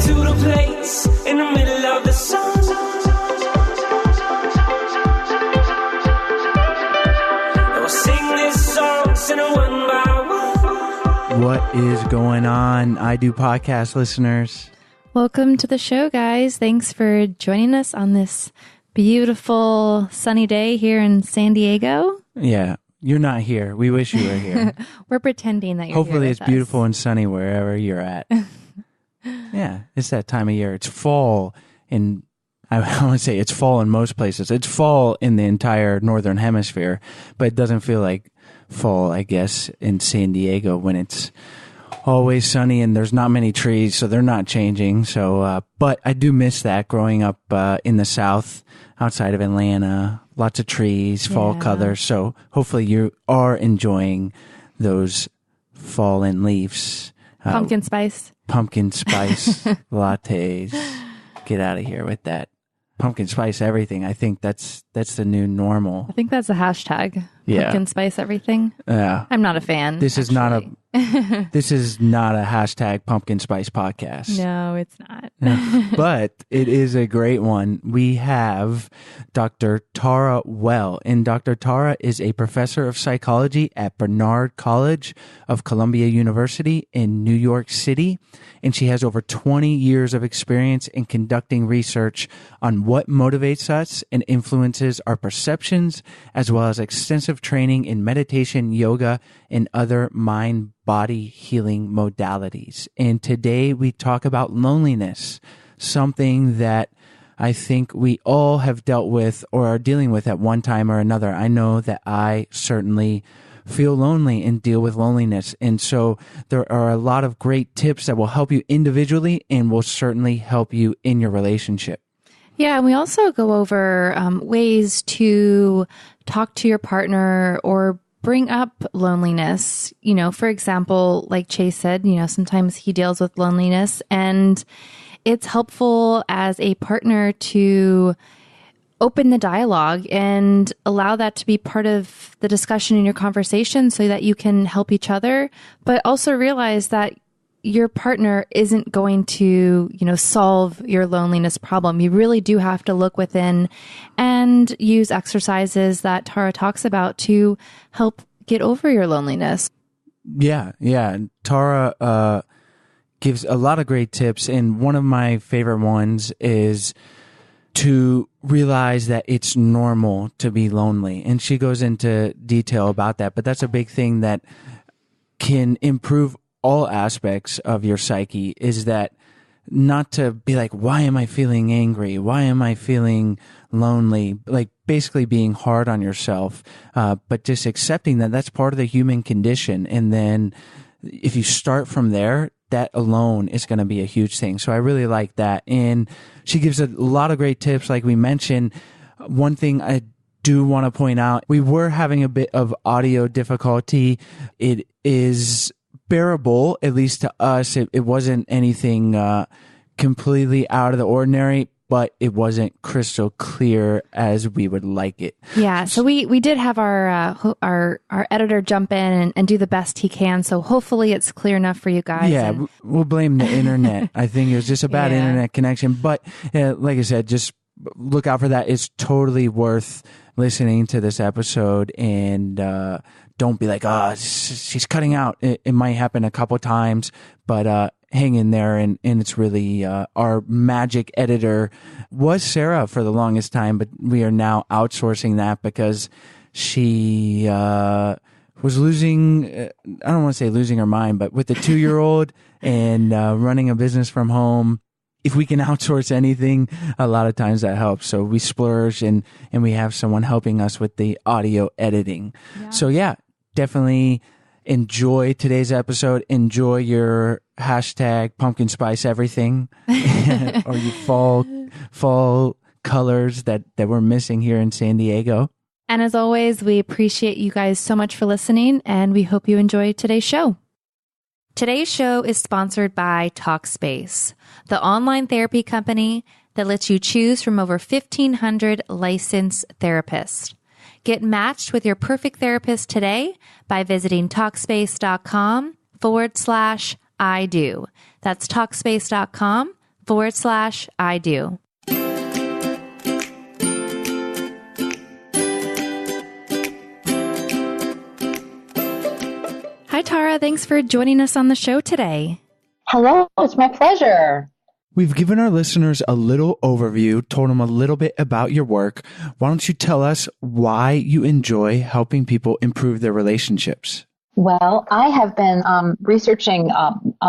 to the place in the middle of the sun. And we'll sing this song, sing it one by one. What is going on, I Do Podcast listeners? Welcome to the show, guys. Thanks for joining us on this beautiful sunny day here in San Diego. Yeah, you're not here. We wish you were here. We're pretending that you're Hopefully here it's with beautiful us. and sunny wherever you're at. Yeah, it's that time of year. It's fall in, I want to say it's fall in most places. It's fall in the entire northern hemisphere, but it doesn't feel like fall, I guess, in San Diego when it's always sunny and there's not many trees, so they're not changing. So, but I do miss that growing up in the South, outside of Atlanta. Lots of trees, fall colors. So hopefully you are enjoying those fallen leaves. Pumpkin spice. Pumpkin spice lattes. Get out of here with that. Pumpkin spice everything. I think that's the new normal. I think that's a hashtag. Yeah. Pumpkin spice everything. Yeah. I'm not a fan. This is not a hashtag pumpkin spice podcast. No, it's not. But it is a great one. We have Dr. Tara Well, and Dr. Tara is a professor of psychology at Barnard College of Columbia University in New York City, and she has over 20 years of experience in conducting research on what motivates us and influences our perceptions, as well as extensive training in meditation, yoga, and other mind-body healing modalities. And today we talk about loneliness, something that I think we all have dealt with or are dealing with at one time or another. I know that I certainly feel lonely and deal with loneliness. And so there are a lot of great tips that will help you individually and will certainly help you in your relationship. Yeah, and we also go over ways to talk to your partner or bring up loneliness. You know, for example, like Chase said, you know, sometimes he deals with loneliness, and it's helpful as a partner to open the dialogue and allow that to be part of the discussion in your conversation so that you can help each other, but also realize that your partner isn't going to, you know, solve your loneliness problem. You really do have to look within and use exercises that Tara talks about to help get over your loneliness. Yeah. Tara gives a lot of great tips, and one of my favorite ones is to realize that it's normal to be lonely. And she goes into detail about that, but that's a big thing that can improve all aspects of your psyche, is that not to be like, why am I feeling angry? Why am I feeling lonely? Like basically being hard on yourself, but just accepting that that's part of the human condition. And then if you start from there, that alone is going to be a huge thing. So I really like that. And she gives a lot of great tips. Like we mentioned, one thing I do want to point out, we were having a bit of audio difficulty. It is bearable, at least to us. It wasn't anything completely out of the ordinary, but it wasn't crystal clear as we would like it. Yeah, so we did have our editor jump in and do the best he can. So hopefully it's clear enough for you guys. Yeah, we'll blame the internet. I think it was just a bad internet connection. But like I said, just look out for that. It's totally worth listening to this episode, and don't be like, she's cutting out. It might happen a couple times, but hang in there. And it's really our magic editor was Sarah for the longest time, but we are now outsourcing that because she was losing, I don't want to say losing her mind, but with the 2-year-old and running a business from home, if we can outsource anything, a lot of times that helps. So we splurge and we have someone helping us with the audio editing. Yeah. So yeah, definitely enjoy today's episode. Enjoy your hashtag pumpkin spice everything or your fall colors that we're missing here in San Diego. And as always, we appreciate you guys so much for listening, and we hope you enjoy today's show. Today's show is sponsored by Talkspace, the online therapy company that lets you choose from over 1,500 licensed therapists. Get matched with your perfect therapist today by visiting Talkspace.com/I do. That's Talkspace.com mirror.com/I do. Hi, Tara. Thanks for joining us on the show today. Hello, it's my pleasure. We've given our listeners a little overview, told them a little bit about your work. Why don't you tell us why you enjoy helping people improve their relationships? Well, I have been researching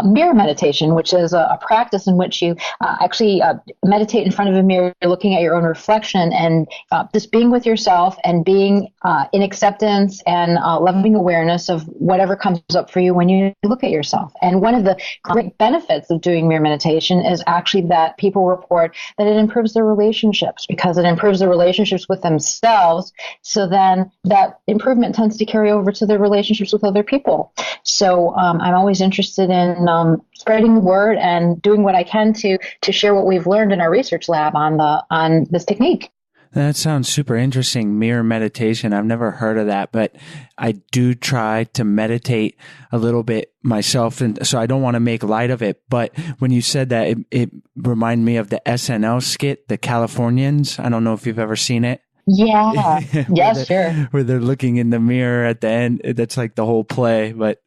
mirror meditation, which is a practice in which you actually meditate in front of a mirror, looking at your own reflection and just being with yourself and being in acceptance and loving awareness of whatever comes up for you when you look at yourself. And one of the great benefits of doing mirror meditation is actually that people report that it improves their relationships because it improves their relationships with themselves. So then that improvement tends to carry over to their relationships with other people. So I'm always interested in spreading the word and doing what I can to share what we've learned in our research lab on this technique. That sounds super interesting. Mirror meditation. I've never heard of that, but I do try to meditate a little bit myself. And so I don't want to make light of it. But when you said that, it reminded me of the SNL skit, The Californians. I don't know if you've ever seen it. Yeah. Yes, sure. Where they're looking in the mirror at the end. That's like the whole play, but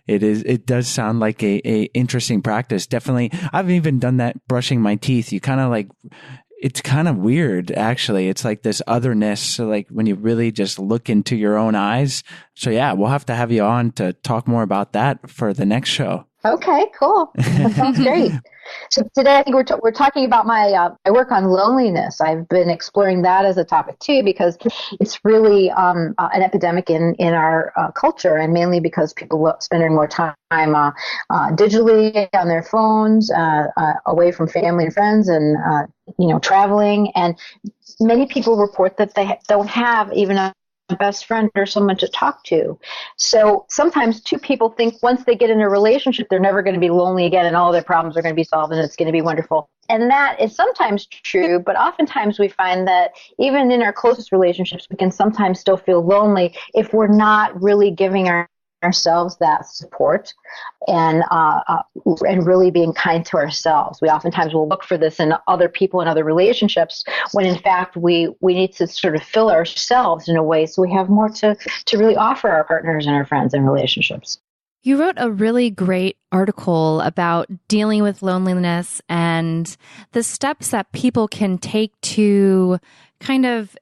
it does sound like a interesting practice. Definitely. I've even done that brushing my teeth. You kind of like, it's kind of weird, actually. It's like this otherness, so like when you really just look into your own eyes. So yeah, we'll have to have you on to talk more about that for the next show. Okay, cool. That sounds great. So today I think we're talking about my work on loneliness. I've been exploring that as a topic too because it's really an epidemic in our culture, and mainly because people spending more time digitally on their phones, away from family and friends, and traveling. And many people report that they don't have even a best friend or someone to talk to. So sometimes two people think once they get in a relationship, they're never going to be lonely again and all their problems are going to be solved and it's going to be wonderful. And that is sometimes true, but oftentimes we find that even in our closest relationships, we can sometimes still feel lonely if we're not really giving ourselves that support and really being kind to ourselves. We oftentimes will look for this in other people and other relationships when in fact we need to sort of fill ourselves in a way so we have more to really offer our partners and our friends and relationships. You wrote a really great article about dealing with loneliness and the steps that people can take to kind of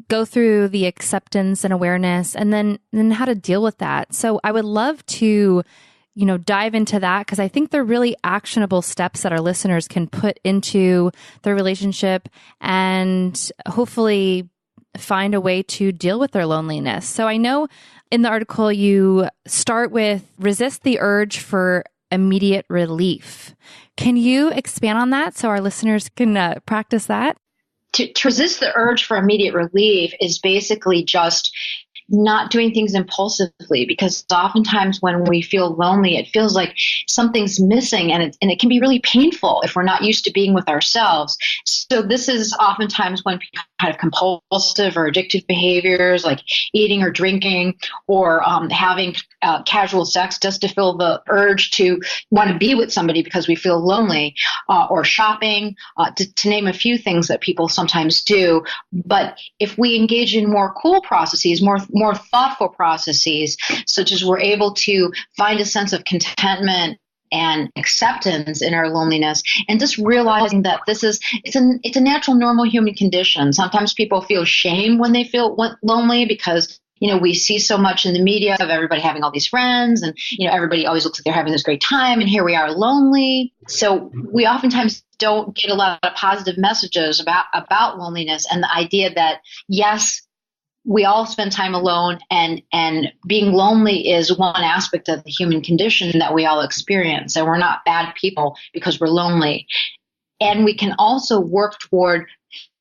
go through the acceptance and awareness and then how to deal with that. So I would love to, dive into that because I think they're really actionable steps that our listeners can put into their relationship and hopefully find a way to deal with their loneliness. So I know in the article you start with resist the urge for immediate relief. Can you expand on that so our listeners can practice that? To resist the urge for immediate relief is basically just not doing things impulsively, because oftentimes when we feel lonely, it feels like something's missing, and it can be really painful if we're not used to being with ourselves. So this is oftentimes when people have compulsive or addictive behaviors like eating or drinking or having casual sex just to feel the urge to want to be with somebody because we feel lonely, or shopping, to name a few things that people sometimes do. But if we engage in more cool processes, more thoughtful processes, such as we're able to find a sense of contentment and acceptance in our loneliness, and just realizing that it's a natural, normal human condition. Sometimes people feel shame when they feel lonely because we see so much in the media of everybody having all these friends, and everybody always looks like they're having this great time, and here we are lonely. So we oftentimes don't get a lot of positive messages about loneliness, and the idea that yes, we all spend time alone, and being lonely is one aspect of the human condition that we all experience. And we're not bad people because we're lonely. And we can also work toward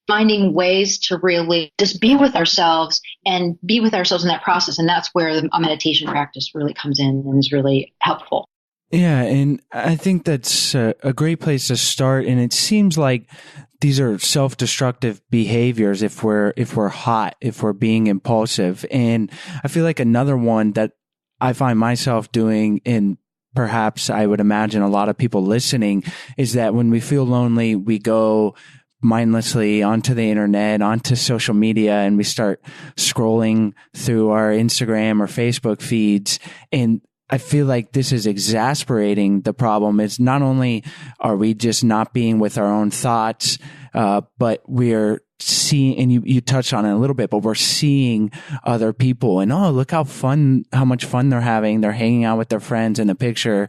finding ways to really just be with ourselves and be with ourselves in that process. And that's where a meditation practice really comes in and is really helpful. Yeah, and I think that's a great place to start. And it seems like these are self-destructive behaviors if we're hot, if we're being impulsive. And I feel like another one that I find myself doing in perhaps I would imagine a lot of people listening, is that when we feel lonely, we go mindlessly onto the internet, onto social media, and we start scrolling through our Instagram or Facebook feeds. And I feel like this is exasperating the problem. It's not only are we just not being with our own thoughts, but we're seeing, and you touched on it a little bit, but we're seeing other people and, oh, look how much fun they're having. They're hanging out with their friends in a picture,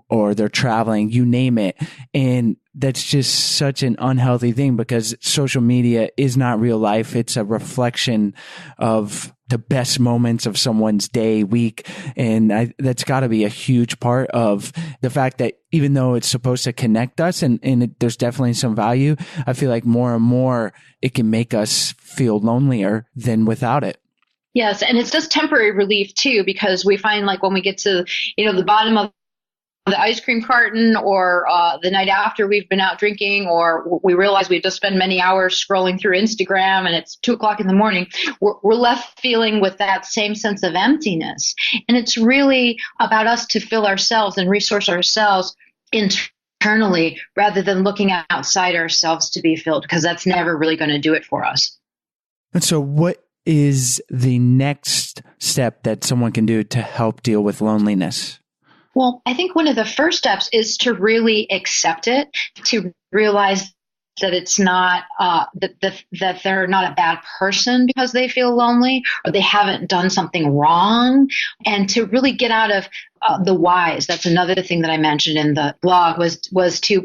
or they're traveling, you name it. And that's just such an unhealthy thing, because social media is not real life. It's a reflection of the best moments of someone's day, week. And that's got to be a huge part of the fact that even though it's supposed to connect us and there's definitely some value, I feel like more and more it can make us feel lonelier than without it. Yes. And it's just temporary relief too, because we find like when we get to, the bottom of the ice cream carton, or the night after we've been out drinking, or we realize we've just spent many hours scrolling through Instagram and it's 2:00 in the morning, we're left feeling with that same sense of emptiness. And it's really about us to fill ourselves and resource ourselves internally, rather than looking outside ourselves to be filled, because that's never really going to do it for us. And so what is the next step that someone can do to help deal with loneliness? Well, I think one of the first steps is to really accept it, to realize that it's not that they're not a bad person because they feel lonely, or they haven't done something wrong, and to really get out of the whys. That's another thing that I mentioned in the blog, was to,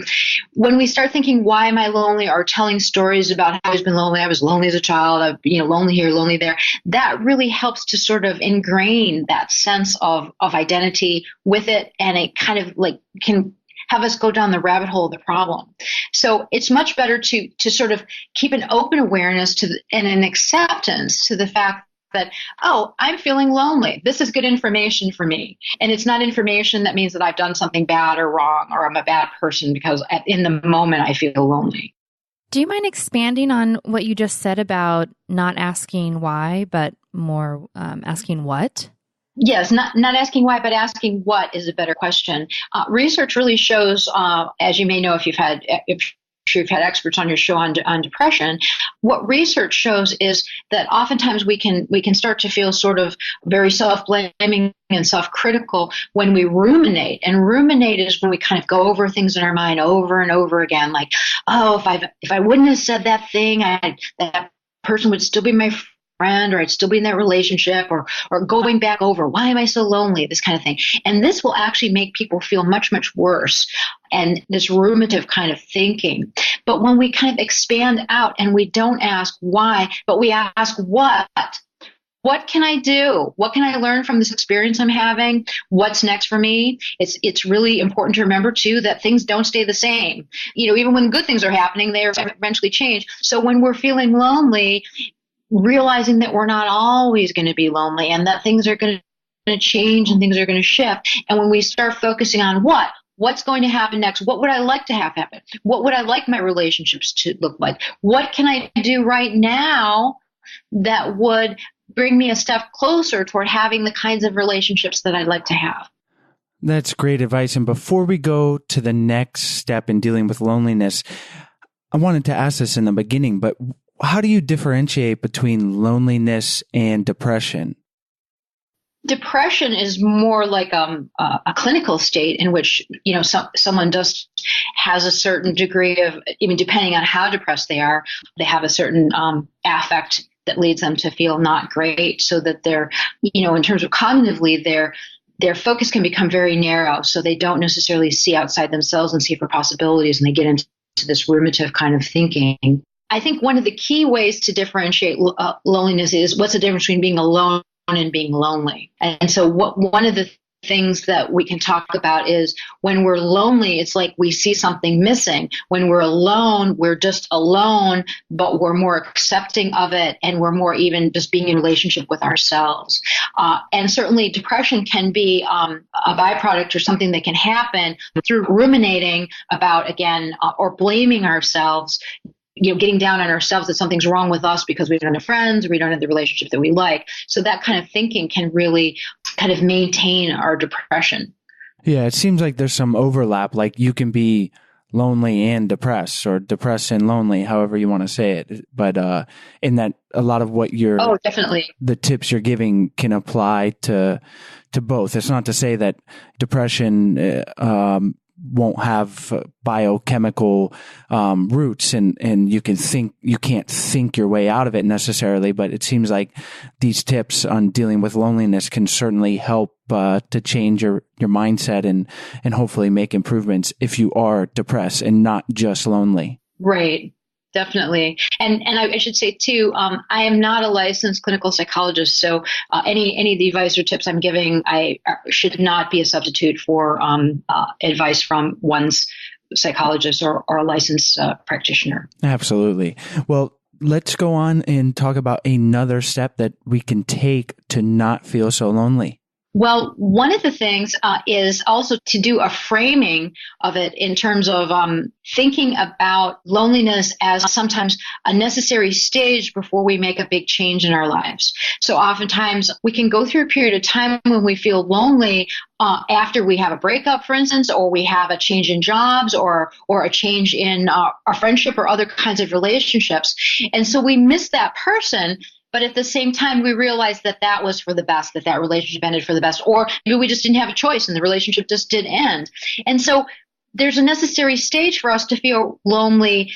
when we start thinking, why am I lonely, or telling stories about how I've been lonely, I was lonely as a child, lonely here, lonely there, that really helps to sort of ingrain that sense of identity with it, and it kind of like can have us go down the rabbit hole of the problem. So it's much better to sort of keep an open awareness and an acceptance to the fact that, oh, I'm feeling lonely. This is good information for me. And it's not information that means that I've done something bad or wrong, or I'm a bad person because in the moment I feel lonely. Do you mind expanding on what you just said about not asking why, but more asking what? Yes, not asking why, but asking what is a better question. Research really shows, as you may know if you've had experts on your show on depression, what research shows is that oftentimes we can start to feel sort of very self-blaming and self-critical when we ruminate. And ruminate is when we kind of go over things in our mind over and over again, like, oh, if I wouldn't have said that thing, that person would still be my friend, or I'd still be in that relationship, or going back over, why am I so lonely, this kind of thing. And this will actually make people feel much, much worse, and this ruminative kind of thinking. But when we kind of expand out and we don't ask why, but we ask what can I do? What can I learn from this experience I'm having? What's next for me? It's really important to remember too that things don't stay the same. Even when good things are happening, they eventually change. So when we're feeling lonely, realizing that we're not always going to be lonely, and that things are going to change and things are going to shift. And when we start focusing on what's going to happen next, what would I like to have happen? What would I like my relationships to look like? What can I do right now that would bring me a step closer toward having the kinds of relationships that I'd like to have? That's great advice. And before we go to the next step in dealing with loneliness, I wanted to ask this in the beginning, but how do you differentiate between loneliness and depression? Depression is more like a clinical state in which someone just has a certain degree of, even depending on how depressed they are, they have a certain affect that leads them to feel not great, so that they're, in terms of cognitively, their focus can become very narrow, so they don't necessarily see outside themselves and see for possibilities, and they get into this ruminative kind of thinking. I think one of the key ways to differentiate loneliness is what's the difference between being alone and being lonely. And so one of the things that we can talk about is when we're lonely, it's like we see something missing. When we're alone, we're just alone, but we're more accepting of it, and we're more even just being in relationship with ourselves. And certainly depression can be a byproduct or something that can happen through ruminating about, again, or blaming ourselves, getting down on ourselves that something's wrong with us because we don't have friends, or we don't have the relationship that we like. So that kind of thinking can really kind of maintain our depression. Yeah, it seems like there's some overlap. Like you can be lonely and depressed, or depressed and lonely, however you want to say it. But in that, a lot of what Oh, definitely. the tips you're giving can apply to both. It's not to say that depression won't have biochemical roots, and you can't think your way out of it necessarily. But it seems like these tips on dealing with loneliness can certainly help to change your mindset and hopefully make improvements if you are depressed and not just lonely. Right. Definitely. And I should say too, I am not a licensed clinical psychologist. So any of the advice or tips I'm giving, I should not be a substitute for advice from one's psychologist or a licensed practitioner. Absolutely. Well, let's go on and talk about another step that we can take to not feel so lonely. Well, one of the things is also to do a framing of it in terms of thinking about loneliness as sometimes a necessary stage before we make a big change in our lives. So oftentimes we can go through a period of time when we feel lonely after we have a breakup, for instance, or we have a change in jobs or a change in our friendship or other kinds of relationships. And so we miss that person. But at the same time, we realized that was for the best, that relationship ended for the best, or maybe we just didn't have a choice and the relationship just did end. And so there's a necessary stage for us to feel lonely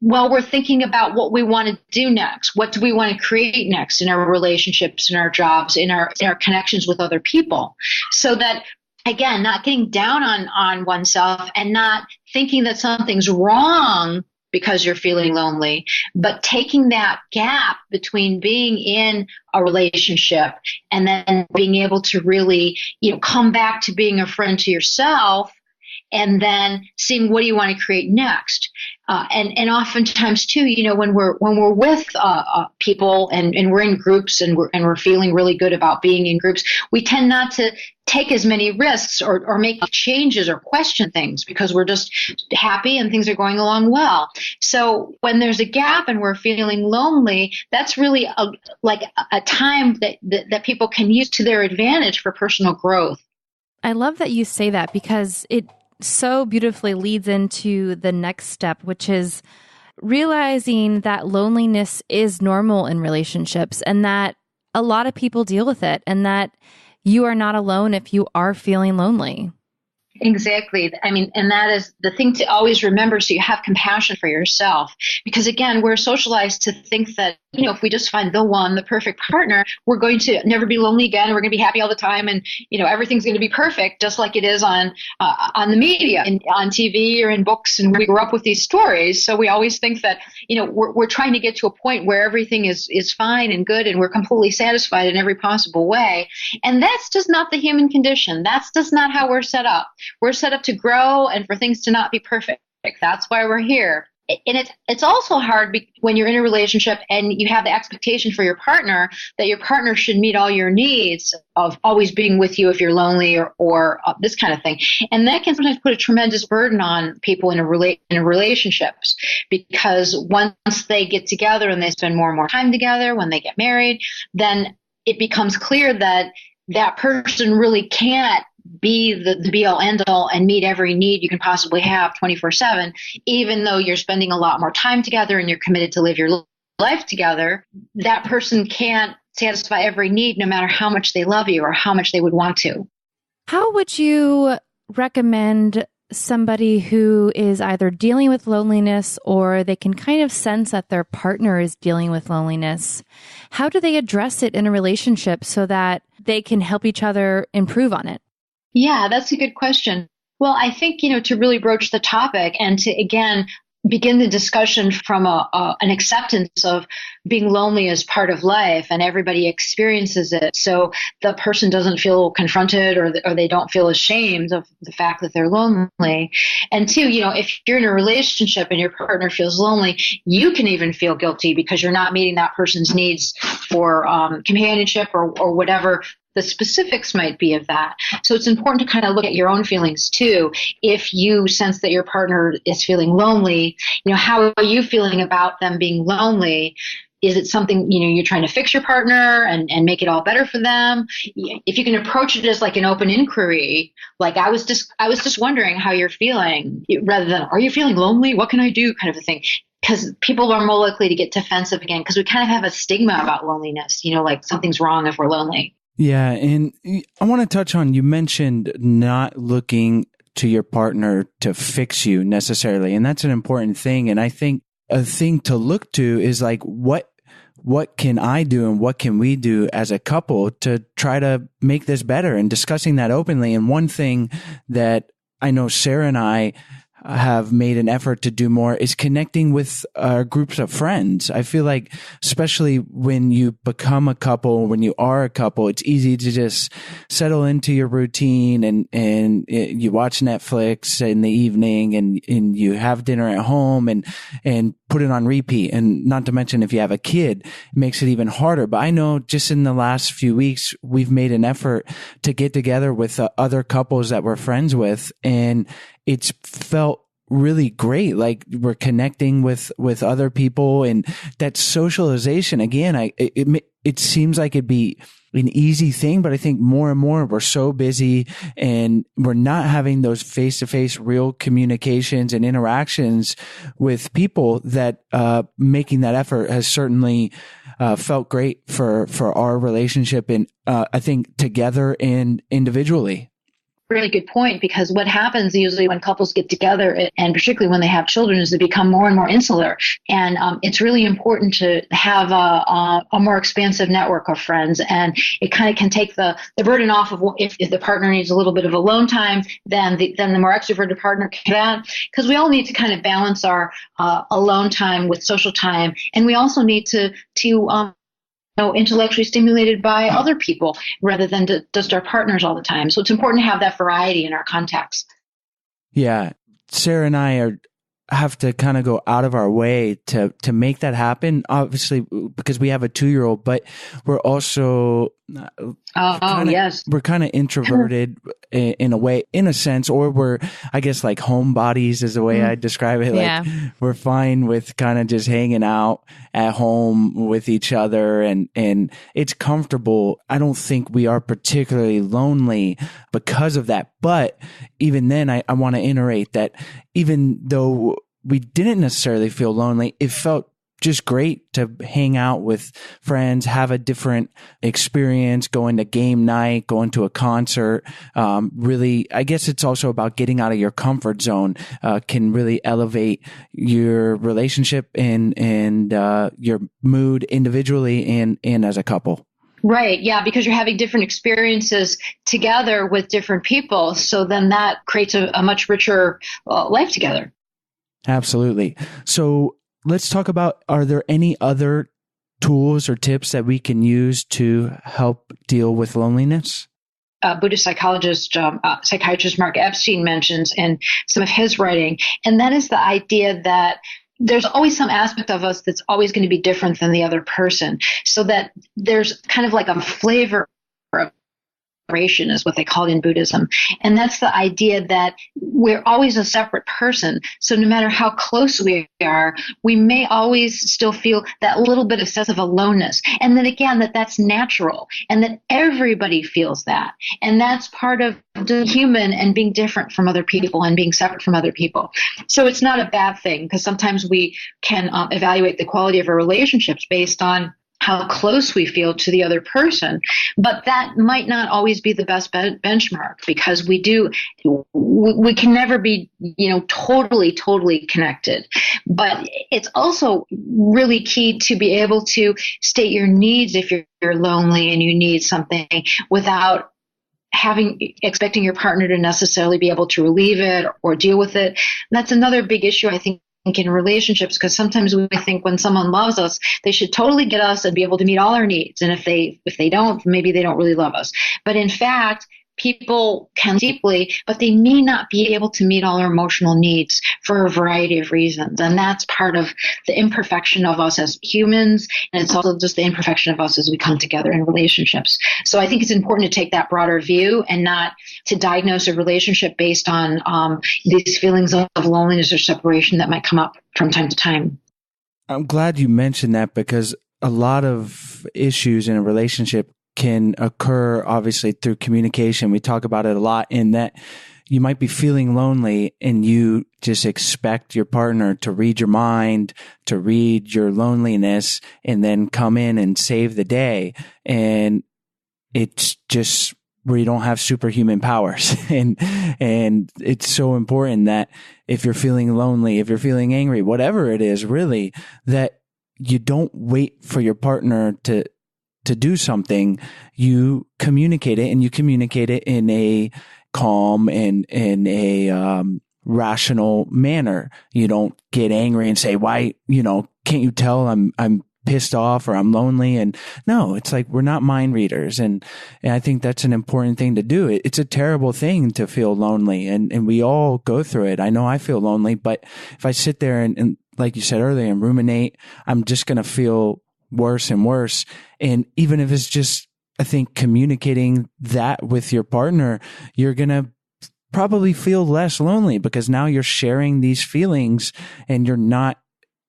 while we're thinking about what we want to do next. What do we want to create next in our relationships, in our jobs, in our connections with other people? So that, again, not getting down on oneself and not thinking that something's wrong because you're feeling lonely, but taking that gap between being in a relationship and then being able to really, come back to being a friend to yourself, and then seeing what do you want to create next. And oftentimes too, when we're with people and we're in groups and we're feeling really good about being in groups, we tend not to take as many risks or make changes or question things because we're just happy and things are going along well. So when there's a gap and we're feeling lonely, that's really a time that people can use to their advantage for personal growth. I love that you say that because it so beautifully leads into the next step, which is realizing that loneliness is normal in relationships and that a lot of people deal with it and that you are not alone if you are feeling lonely. Exactly. I mean, and that is the thing to always remember, so you have compassion for yourself. Because again, we're socialized to think that, if we just find the one, the perfect partner, we're going to never be lonely again, and we're going to be happy all the time, and, everything's going to be perfect, just like it is on the media and on TV or in books. And we grew up with these stories. So we always think that, we're trying to get to a point where everything is fine and good, and we're completely satisfied in every possible way. And that's just not the human condition. That's just not how we're set up. We're set up to grow and for things to not be perfect. That's why we're here. And it's also hard when you're in a relationship and you have the expectation for your partner that your partner should meet all your needs of always being with you if you're lonely or this kind of thing. And that can sometimes put a tremendous burden on people in relationships, because once they get together and they spend more and more time together, when they get married, then it becomes clear that that person really can't be the be-all, end-all and meet every need you can possibly have 24/7, even though you're spending a lot more time together and you're committed to live your life together. That person can't satisfy every need no matter how much they love you or how much they would want to. How would you recommend somebody who is either dealing with loneliness or they can kind of sense that their partner is dealing with loneliness? How do they address it in a relationship so that they can help each other improve on it? Yeah, that's a good question. Well, I think, to really broach the topic and to, again, begin the discussion from an acceptance of being lonely as part of life, and everybody experiences it. So the person doesn't feel confronted or they don't feel ashamed of the fact that they're lonely. And two, if you're in a relationship and your partner feels lonely, you can even feel guilty because you're not meeting that person's needs for companionship or whatever the specifics might be of that. So it's important to kind of look at your own feelings too. If you sense that your partner is feeling lonely, how are you feeling about them being lonely? Is it something, you're trying to fix your partner and make it all better for them? If you can approach it as like an open inquiry, like I was just wondering how you're feeling, rather than, are you feeling lonely? What can I do? Kind of a thing. Because people are more likely to get defensive again, because we kind of have a stigma about loneliness, like something's wrong if we're lonely. Yeah. And I want to touch on, you mentioned not looking to your partner to fix you necessarily. And that's an important thing. And I think a thing to look to is like, what can I do and what can we do as a couple to try to make this better, and discussing that openly. And one thing that I know Sarah and I have made an effort to do more is connecting with groups of friends. I feel like, especially when you become a couple, when you are a couple, it's easy to just settle into your routine and you watch Netflix in the evening and you have dinner at home and put it on repeat. And not to mention, if you have a kid, it makes it even harder. But I know just in the last few weeks, we've made an effort to get together with other couples that we're friends with, and it's felt really great. Like we're connecting with other people, and that socialization again, it seems like it'd be an easy thing, but I think more and more we're so busy and we're not having those face-to-face real communications and interactions with people that making that effort has certainly felt great for our relationship, and I think together and individually. Really good point, because what happens usually when couples get together, and particularly when they have children, is they become more and more insular. And it's really important to have a more expansive network of friends. And it kind of can take the burden off of if the partner needs a little bit of alone time, then the more extroverted partner can. Because we all need to kind of balance our alone time with social time. And we also need to intellectually stimulated by other people rather than just our partners all the time. So it's important to have that variety in our contacts. Yeah. Sarah and I have to kind of go out of our way to make that happen, obviously, because we have a 2-year-old, but we're also yes, we're kind of introverted in a way, in a sense, or we're, I guess, like homebodies is the way I describe it. Like we're fine with kind of just hanging out at home with each other, and it's comfortable. I don't think we are particularly lonely because of that. But even then, I want to iterate that even though we didn't necessarily feel lonely, it felt just great to hang out with friends, have a different experience, going to game night, going to a concert. Really, I guess it's also about getting out of your comfort zone, can really elevate your relationship and your mood individually and as a couple. Right. Yeah. Because you're having different experiences together with different people. So then that creates a much richer life together. Absolutely. So let's talk about, are there any other tools or tips that we can use to help deal with loneliness? Buddhist psychiatrist Mark Epstein mentions in some of his writing, and that is the idea that there's always some aspect of us that's always going to be different than the other person, so that there's kind of like a flavor of separation is what they call it in Buddhism. And that's the idea that we're always a separate person. So no matter how close we are, we may always still feel that little bit of sense of aloneness. And then again, that's natural, and that everybody feels that. And that's part of the human and being different from other people and being separate from other people. So it's not a bad thing, because sometimes we can evaluate the quality of our relationships based on how close we feel to the other person. But that might not always be the best benchmark, because we can never be, totally connected. But it's also really key to be able to state your needs if you're lonely and you need something, without expecting your partner to necessarily be able to relieve it or deal with it. That's another big issue, I think, in relationships, because sometimes we think when someone loves us, they should totally get us and be able to meet all our needs. And if they don't, maybe they don't really love us. But in fact, people can deeply, but they may not be able to meet all our emotional needs for a variety of reasons. And that's part of the imperfection of us as humans. And it's also just the imperfection of us as we come together in relationships. So I think it's important to take that broader view and not to diagnose a relationship based on these feelings of loneliness or separation that might come up from time to time. I'm glad you mentioned that, because a lot of issues in a relationship can occur, obviously, through communication. We talk about it a lot, in that you might be feeling lonely and you just expect your partner to read your mind, to read your loneliness, and then come in and save the day. And it's just where you don't have superhuman powers. And it's so important that if you're feeling lonely, if you're feeling angry, whatever it is, really, that you don't wait for your partner to do something. You communicate it, and you communicate it in a calm and in a rational manner. You don't get angry and say, why, can't you tell I'm pissed off or I'm lonely? And no, it's like, we're not mind readers. And I think that's an important thing to do. It's a terrible thing to feel lonely, and we all go through it. I know I feel lonely, but if I sit there and like you said earlier, and ruminate, I'm just going to feel worse and worse. And even if it's just, I think, communicating that with your partner, you're going to probably feel less lonely, because now you're sharing these feelings and you're not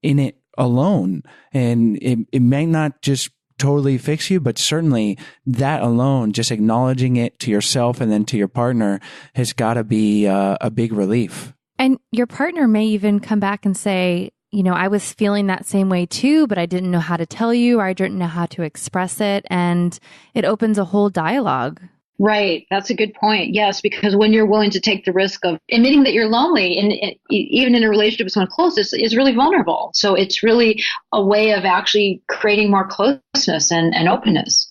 in it alone. And it may not just totally fix you, but certainly that alone, just acknowledging it to yourself and then to your partner, has got to be a big relief. And your partner may even come back and say, I was feeling that same way too, but I didn't know how to tell you, or I didn't know how to express it. And it opens a whole dialogue. Right. That's a good point. Yes, because when you're willing to take the risk of admitting that you're lonely, and even in a relationship with someone close, is really vulnerable. So it's really a way of actually creating more closeness and openness.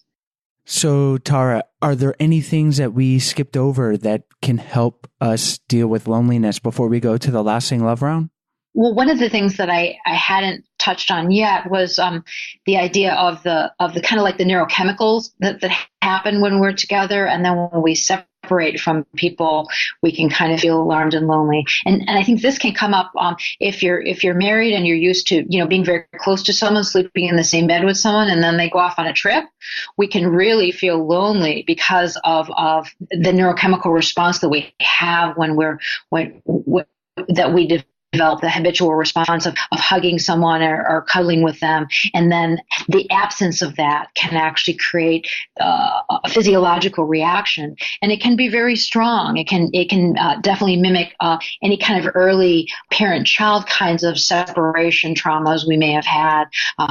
So, Tara, are there any things that we skipped over that can help us deal with loneliness before we go to the lasting love round? Well, one of the things that I hadn't touched on yet was the idea of the kind of like the neurochemicals that happen when we're together, and then when we separate from people, we can kind of feel alarmed and lonely. And I think this can come up if you're married and you're used to being very close to someone, sleeping in the same bed with someone, and then they go off on a trip. We can really feel lonely because of the neurochemical response that we have when we develop the habitual response of hugging someone or cuddling with them. And then the absence of that can actually create a physiological reaction. And it can be very strong. It can definitely mimic any kind of early parent-child kinds of separation traumas we may have had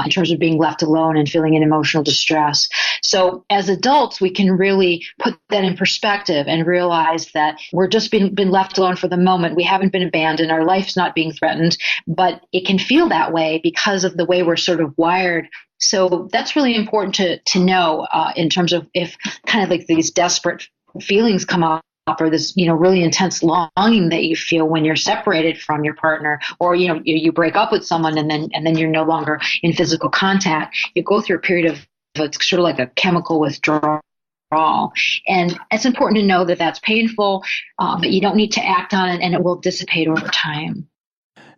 in terms of being left alone and feeling in emotional distress. So as adults, we can really put that in perspective and realize that we're just been left alone for the moment. We haven't been abandoned. Our life's not being threatened, but it can feel that way because of the way we're sort of wired. So that's really important to know in terms of if kind of like these desperate feelings come up, or this, really intense longing that you feel when you're separated from your partner, or, you break up with someone and then you're no longer in physical contact. You go through a period of, it's sort of like a chemical withdrawal. And it's important to know that that's painful, but you don't need to act on it, and it will dissipate over time.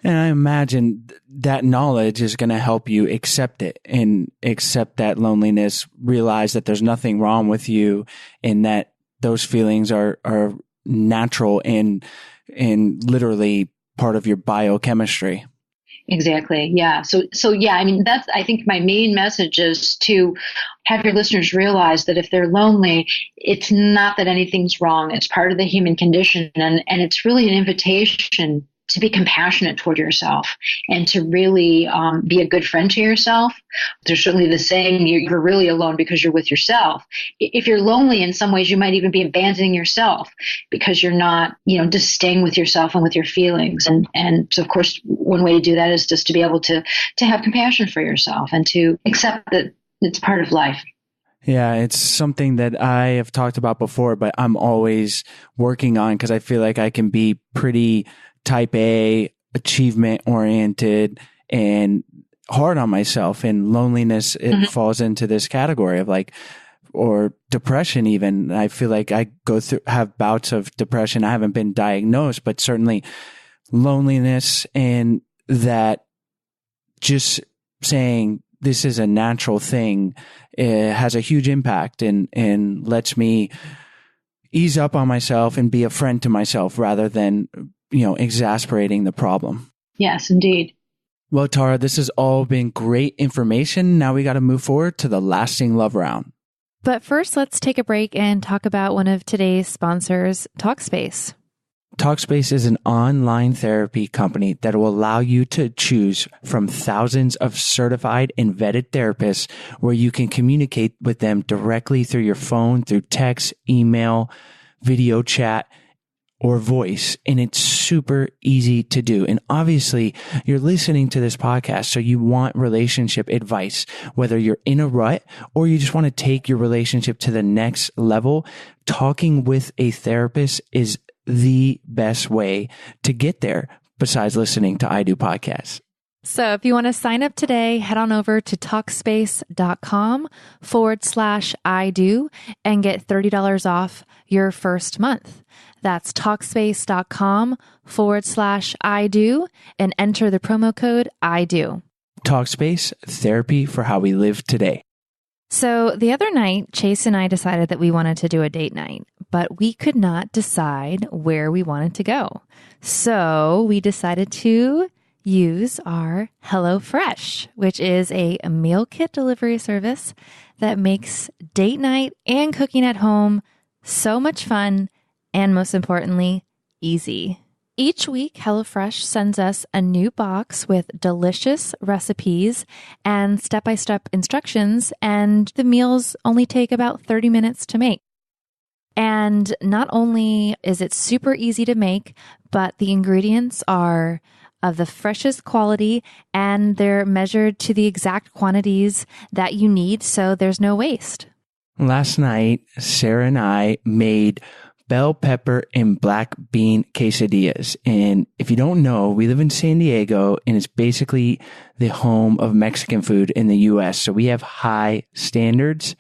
And I imagine that knowledge is going to help you accept it and accept that loneliness, realize that there's nothing wrong with you, and that those feelings are natural and literally part of your biochemistry. Exactly. Yeah. So yeah, I mean, I think my main message is to have your listeners realize that if they're lonely, it's not that anything's wrong. It's part of the human condition. And it's really an invitation to be compassionate toward yourself and to really be a good friend to yourself. There's certainly the saying, you're really alone because you're with yourself. If you're lonely, in some ways, you might even be abandoning yourself because you're not, just staying with yourself and with your feelings. And so, of course, one way to do that is just to be able to have compassion for yourself and to accept that it's part of life. Yeah, it's something that I have talked about before, but I'm always working on because I feel like I can be pretty type A, achievement oriented, and hard on myself. And loneliness, it falls into this category of or depression even. I feel like I have bouts of depression. I haven't been diagnosed, but certainly loneliness, and that just saying this is a natural thing, has a huge impact and lets me ease up on myself and be a friend to myself rather than exasperating the problem. Yes, indeed. Well, Tara, this has all been great information. Now we got to move forward to the lasting love round. But first, let's take a break and talk about one of today's sponsors, Talkspace. Talkspace is an online therapy company that will allow you to choose from thousands of certified and vetted therapists where you can communicate with them directly through your phone, through text, email, video chat, or voice. And it's super easy to do. And obviously you're listening to this podcast, so you want relationship advice, whether you're in a rut or you just want to take your relationship to the next level. Talking with a therapist is the best way to get there besides listening to I Do podcasts. So if you want to sign up today, head on over to Talkspace.com/I do and get $30 off your first month. That's Talkspace.com/I do and enter the promo code I do. Talkspace, therapy for how we live today. So the other night, Chase and I decided that we wanted to do a date night, but we could not decide where we wanted to go. So we decided to use our HelloFresh, which is a meal kit delivery service that makes date night and cooking at home so much fun and, most importantly, easy. Each week, HelloFresh sends us a new box with delicious recipes and step-by-step instructions, and the meals only take about 30 minutes to make. And not only is it super easy to make, but the ingredients are of the freshest quality and they're measured to the exact quantities that you need, so there's no waste. Last night, Sarah and I made bell pepper and black bean quesadillas. And if you don't know, we live in San Diego and it's basically the home of Mexican food in the US. So we have high standards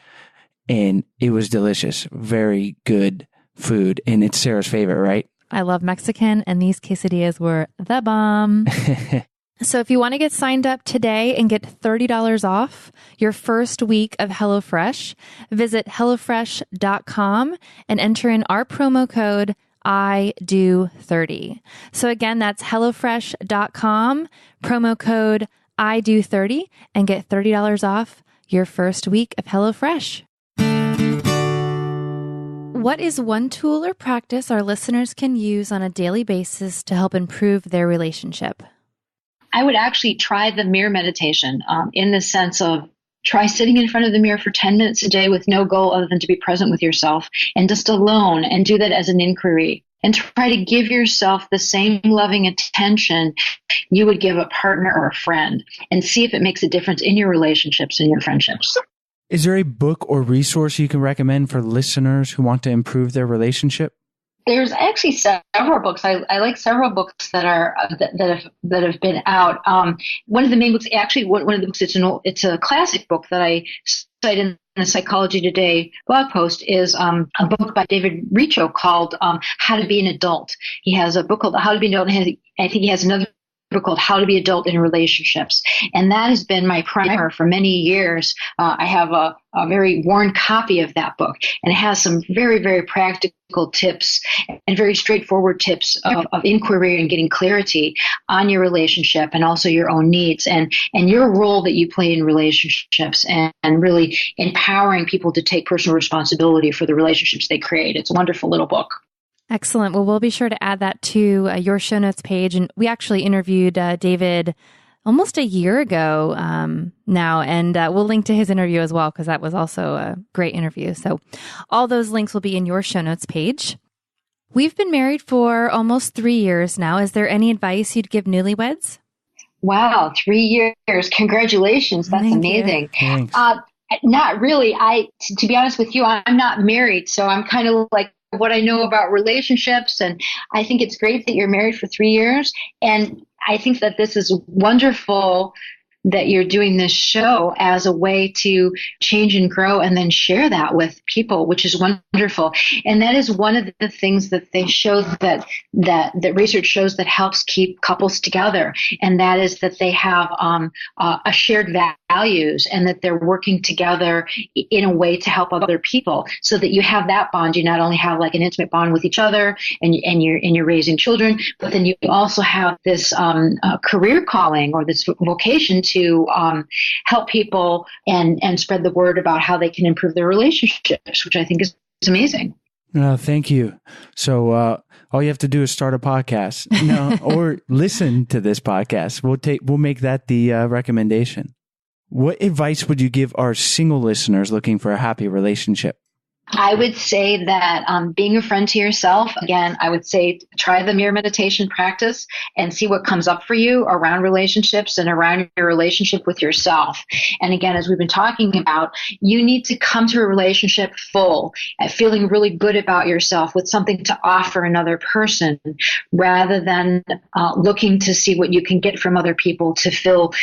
and it was delicious. Very good food. And it's Sarah's favorite, right? I love Mexican and these quesadillas were the bomb. So if you want to get signed up today and get $30 off your first week of HelloFresh, visit HelloFresh.com and enter in our promo code IDO30. So again, that's HelloFresh.com, promo code IDO30, and get $30 off your first week of HelloFresh. What is one tool or practice our listeners can use on a daily basis to help improve their relationship? I would actually try the mirror meditation in the sense of try sitting in front of the mirror for 10 minutes a day with no goal other than to be present with yourself and just alone, and do that as an inquiry. And try to give yourself the same loving attention you would give a partner or a friend, and see if it makes a difference in your relationships and your friendships. Is there a book or resource you can recommend for listeners who want to improve their relationship? There's actually several books. I like several books that are that have been out. One of the main books, actually, one of the books, it's a classic book that I cite in the Psychology Today blog post, is a book by David Richo called How to Be an Adult. He has a book called How to Be an Adult, and I think he has another book called How to Be Adult in Relationships. And that has been my primer for many years. I have a very worn copy of that book, and it has some very, very practical tips and very straightforward tips of inquiry and getting clarity on your relationship and also your own needs and your role that you play in relationships, and really empowering people to take personal responsibility for the relationships they create. It's a wonderful little book. Excellent. Well, we'll be sure to add that to your show notes page. And we actually interviewed David almost a year ago now, and we'll link to his interview as well, because that was also a great interview. So all those links will be in your show notes page. We've been married for almost 3 years now. Is there any advice you'd give newlyweds? Wow, 3 years. Congratulations. That's Thank amazing. Thanks. Not really. To be honest with you, I'm not married, so I'm kind of like what I know about relationships. And I think it's great that you're married for 3 years. And I think that this is wonderful that you're doing this show as a way to change and grow and then share that with people, which is wonderful. And that is one of the things that they show that research shows that helps keep couples together. And that is that they have a shared values and that they're working together in a way to help other people, so that you have that bond. You not only have like an intimate bond with each other and you're raising children, but then you also have this career calling or this vocation to help people and spread the word about how they can improve their relationships, which I think is amazing. Thank you. So all you have to do is start a podcast, or listen to this podcast. We'll make that the recommendation. What advice would you give our single listeners looking for a happy relationship? I would say that being a friend to yourself, again, I would say try the mirror meditation practice and see what comes up for you around relationships and around your relationship with yourself. And again, as we've been talking about, you need to come to a relationship full, feeling really good about yourself with something to offer another person, rather than looking to see what you can get from other people to fill,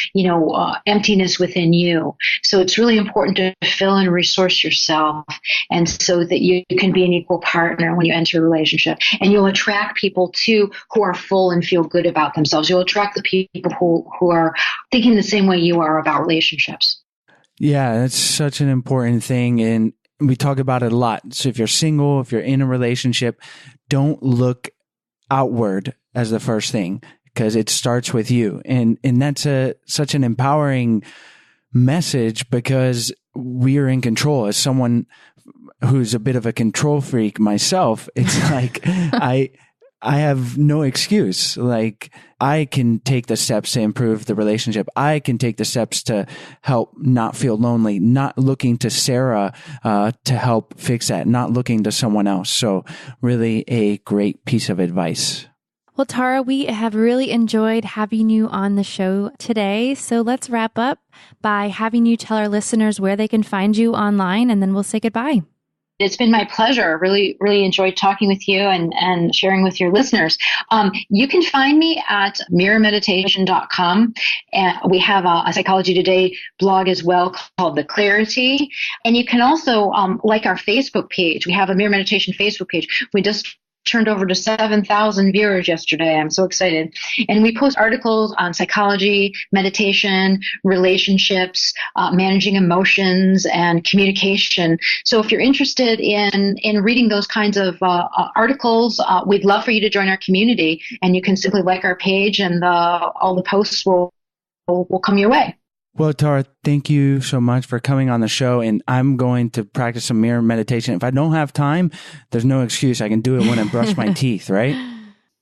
emptiness within you. So it's really important to fill and resource yourself, and so that you can be an equal partner when you enter a relationship. And you'll attract people too who are full and feel good about themselves. You'll attract the people who are thinking the same way you are about relationships. Yeah, that's such an important thing. And we talk about it a lot. So if you're single, if you're in a relationship, don't look outward as the first thing, because it starts with you. And that's such an empowering message, because we are in control. As someone who's a bit of a control freak myself, it's like I have no excuse. Like, I can take the steps to improve the relationship. I can take the steps to help not feel lonely, not looking to Sarah to help fix that, not looking to someone else. So really a great piece of advice. Well, Tara, we have really enjoyed having you on the show today. So let's wrap up by having you tell our listeners where they can find you online, and then we'll say goodbye. It's been my pleasure. Really, really enjoyed talking with you and sharing with your listeners. You can find me at mirrormeditation.com. And we have a Psychology Today blog as well called The Clarity. And you can also like our Facebook page. We have a Mirror Meditation Facebook page. We just turned over to 7,000 viewers yesterday. I'm so excited. And we post articles on psychology, meditation, relationships, managing emotions, and communication. So if you're interested in reading those kinds of articles, we'd love for you to join our community. And you can simply like our page, and all the posts will come your way. Well, Tara, thank you so much for coming on the show. And I'm going to practice some mirror meditation. If I don't have time, there's no excuse. I can do it when I brush my teeth, right?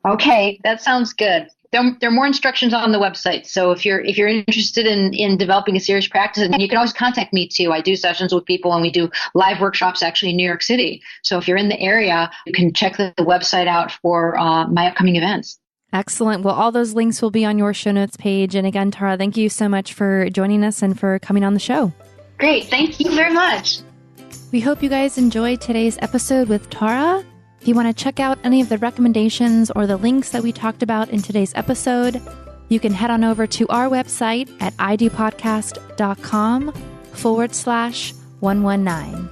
Okay, that sounds good. There are more instructions on the website. So if you're interested in developing a serious practice, and you can always contact me too. I do sessions with people, and we do live workshops actually in New York City. So if you're in the area, you can check the website out for my upcoming events. Excellent. Well, all those links will be on your show notes page. And again, Tara, thank you so much for joining us and for coming on the show. Great. Thank you very much. We hope you guys enjoyed today's episode with Tara. If you want to check out any of the recommendations or the links that we talked about in today's episode, you can head on over to our website at idopodcast.com/119.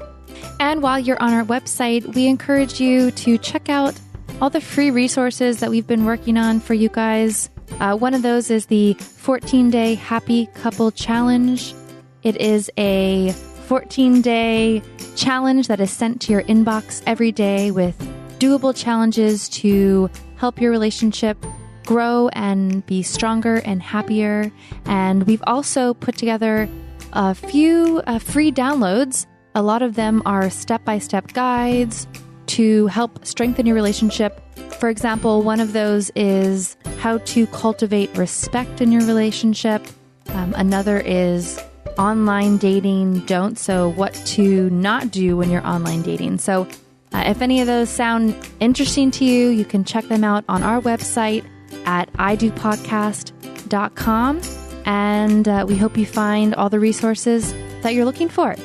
And while you're on our website, we encourage you to check out all the free resources that we've been working on for you guys. One of those is the 14-day Happy Couple Challenge. It is a 14-day challenge that is sent to your inbox every day with doable challenges to help your relationship grow and be stronger and happier. And we've also put together a few free downloads. A lot of them are step-by-step guides to help strengthen your relationship. For example, one of those is how to cultivate respect in your relationship. Another is online dating don't, so what to not do when you're online dating. So if any of those sound interesting to you, you can check them out on our website at idopodcast.com. And we hope you find all the resources that you're looking for.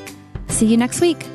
See you next week.